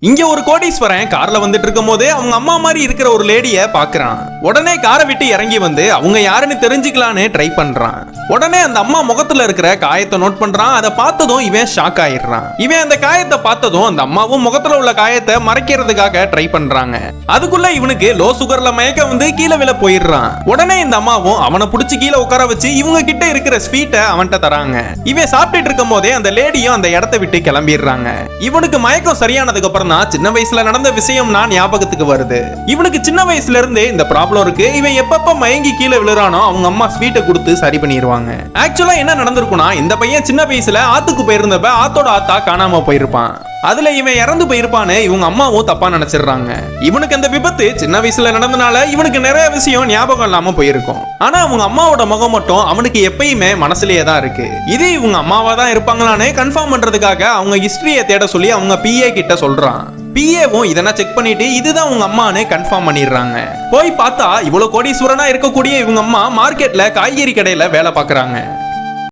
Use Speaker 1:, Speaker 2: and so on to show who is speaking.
Speaker 1: இங்க ஒரு கோடீஸ்வரன் கார்ல வந்துட்டு இருக்கும் போது அவங்க அம்மா மாதிரி இருக்கிற ஒரு லேடிய பாக்குறான். உடனே காரை விட்டு இறங்கி வந்து அவங்க யாருன்னு தெரிஞ்சுக்கலான்னு ட்ரை பண்றான். உடனே அந்த அம்மா முகத்துல இருக்கிற காயத்தை நோட் பண்றான். அதை பார்த்ததும் இவன் ஷாக் ஆயிடுறான். இவன் அந்த காயத்தை பார்த்ததும் அந்த அம்மாவும் முகத்துல உள்ள காயத்தை மறைக்கிறதுக்காக ட்ரை பண்றாங்க. அதுக்குள்ள இவனுக்கு லோ சுகர்ல மயக்க வந்து கீழே விழ போயிடுறான். உடனே இந்த அம்மாவும் அவனை பிடிச்சி கீழே உட்கார வச்சு இவங்க கிட்ட இருக்கிற ஸ்வீட்டை அவன்கிட்ட தராங்க. இவன் சாப்பிட்டுட்டு இருக்கும் போதே அந்த லேடியும் அந்த இடத்தை விட்டு கிளம்பிடுறாங்க. இவனுக்கு மயக்கம் சரியானதுக்கு அப்புறம் சின்ன வயசுல நடந்த விஷயம் நான் ஞாபகத்துக்கு வருது. இவனுக்கு சின்ன வயசுல இருந்தே இந்த ப்ராப்ளம் இருக்கு. இவன் எப்பப்ப மயங்கி கீழே விழுறானோ அவங்க அம்மா ஸ்வீட்டை கொடுத்து சரி பண்ணிடுவாங்க. ஆக்சுவலா என்ன நடந்திருக்கும்னா, இந்த பையன் சின்ன வயசுல ஆத்துக்கு போயிருந்தப்ப ஆத்தோட ஆத்தா காணாம போயிருப்பான். அதுல இவன் இறந்து போயிருப்பான்னு இவங்க அம்மாவும் தப்பா நினைச்சிடுறாங்க. இவனுக்கு அந்த விபத்து சின்ன வயசுல நடந்தனால இவனுக்கு நிறைய விஷயம் ஞாபகம் இல்லாம போயிருக்கும். ஆனா அவங்க அம்மாவோட முகம் மட்டும் அவனுக்கு எப்பயுமே மனசுலயே தான் இருக்கு. இது இவங்க அம்மாவா தான் இருப்பாங்களான்னு கன்ஃபார்ம் பண்றதுக்காக அவங்க ஹிஸ்டரியை தேட சொல்லி அவங்க பிஏ கிட்ட சொல்றான். பிஏவும் இதெல்லாம் செக் பண்ணிட்டு இதுதான் உங்க அம்மான்னு கன்ஃபார்ம் பண்ணிடுறாங்க. போய் பார்த்தா இவ்வளவு கோடீஸ்வரனா இருக்கக்கூடிய இவங்க அம்மா மார்க்கெட்ல காய்கறி கடையில வேலை பார்க்கறாங்க.